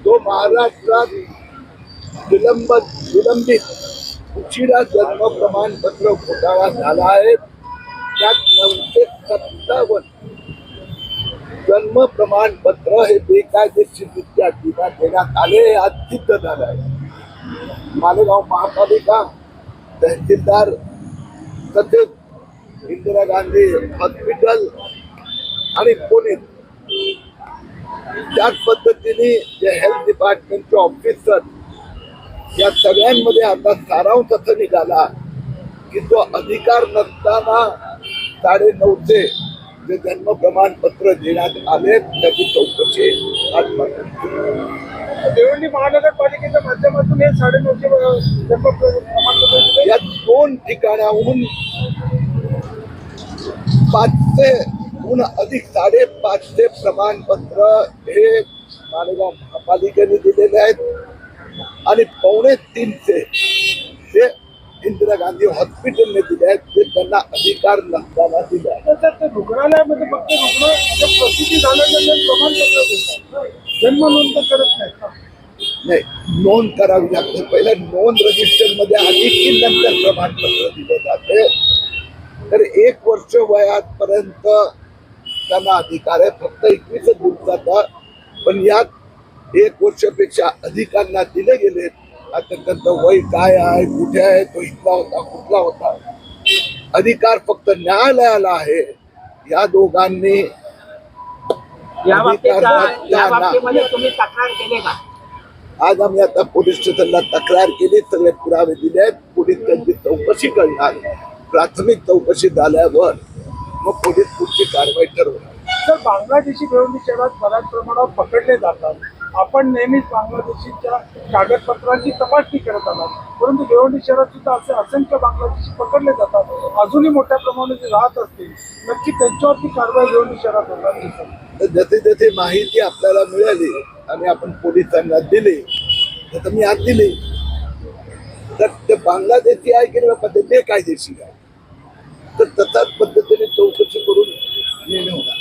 जो महाराष्ट्रात विलंबित उशिरा जन्म प्रमाणपत्र घोटाळा झाला आहे त्यात 957 जन्म प्रमाणपत्र हे बेकायदेशीररित्या देण्यात आले हे आज सिद्ध झालं आहे। मालेगाव महापालिका तहसीलदार तसेच इंदिरा गांधी हॉस्पिटल आणि पोलीस त्याच पद्धतीने जे हेल्थ डिपार्टमेंटचे ऑफिसर या सगळ्यांमध्ये आता सारांश असं निघाला की जो अधिकार नसताना 9:30 जे जन्म प्रमाणपत्र देण्यात आले त्याची चौकशी भिवंडी महानगरपालिकेच्या माध्यमातून हे 9:30 जन्म प्रमाणपत्र या 2 ठिकाणाहून 500हून अधिक 550 प्रमाणपत्र हे मालेगाव महापालिकेने दिलेले आहेत आणि 250 ते इंदिरा गांधी हॉस्पिटलने दिले आहेत ते त्यांना अधिकार नसताना दिले आहेत। रुग्णालयामध्ये फक्त रुग्ण प्रसिद्धी झाल्यानंतर प्रमाणपत्र देतात, जन्म नोंद करत नाही, नोंद करावी लागते। पहिला नोंद रजिस्टर मध्ये आली की नंतर प्रमाणपत्र दिले जाते। तर 1 वर्ष वयापर्यंत त्यांना अधिकार आहे, फक्त 21 दिवसाचा, पण यात 1 वर्षापेक्षा अधिकांना दिले गेले। आता त्यांचं वय काय आहे, कुठे आहे, तो इथला होता कुठला होता, अधिकार फक्त न्यायालयाला आहे। या दोघांनी तुम्ही तक्रार केली का? आज आम्ही आता पोलीस स्टेशनला तक्रार केली, सगळे पुरावे दिले आहेत, पोलीस त्यांची चौकशी करणार, प्राथमिक चौकशी झाल्यावर मग पोलीस पुढची कारवाई ठरवणार। सर, बांगलादेशी भिवंडी शहरात बऱ्याच प्रमाणात पकडले जातात, आपण नेहमीच बांगलादेशीच्या कागदपत्रांची तपासणी करत आलात, परंतु भिवंडी शहरात सुद्धा असे असंख्य बांगलादेशी पकडले जातात, अजूनही मोठ्या प्रमाणात राहत असतील, नक्की त्यांच्यावरती कारवाई भिवंडी शहरात होणार? जसे जसे माहिती आपल्याला मिळाली आणि आपण पोलिसांना दिली, तर मी आज दिली, तर ते बांगलादेशी आहे की नाही ते बेकायदेशीर आहे, तर तशाच पद्धतीने चौकशी करून निर्णय होणार।